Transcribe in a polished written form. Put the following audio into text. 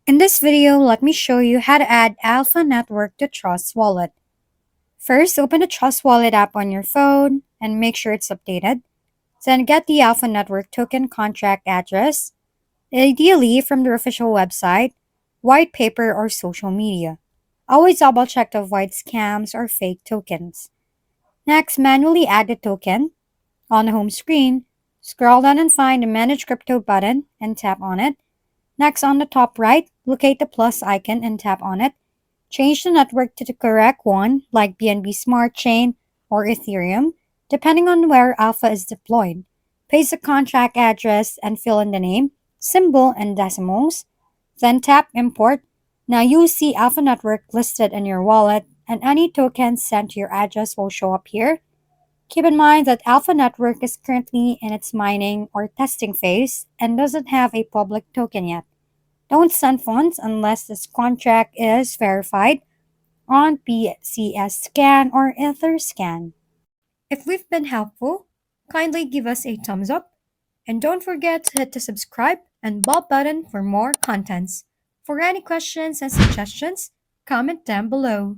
In this video, let me show you how to add Alpha Network to Trust Wallet. First, open the Trust Wallet app on your phone and make sure it's updated. Then get the Alpha Network token contract address, ideally from their official website, white paper, or social media. Always double check to avoid scams or fake tokens. Next, manually add the token. On the home screen, scroll down and find the Manage Crypto button and tap on it. Next, on the top right, locate the plus icon and tap on it. Change the network to the correct one, like BNB Smart Chain or Ethereum, depending on where Alpha is deployed. Paste the contract address and fill in the name, symbol, and decimals. Then tap Import. Now you see Alpha Network listed in your wallet, and any tokens sent to your address will show up here. Keep in mind that Alpha Network is currently in its mining or testing phase and doesn't have a public token yet. Don't send funds unless this contract is verified on PCS Scan or Etherscan. If we've been helpful, kindly give us a thumbs up and don't forget to hit the subscribe and bell button for more contents. For any questions and suggestions, comment down below.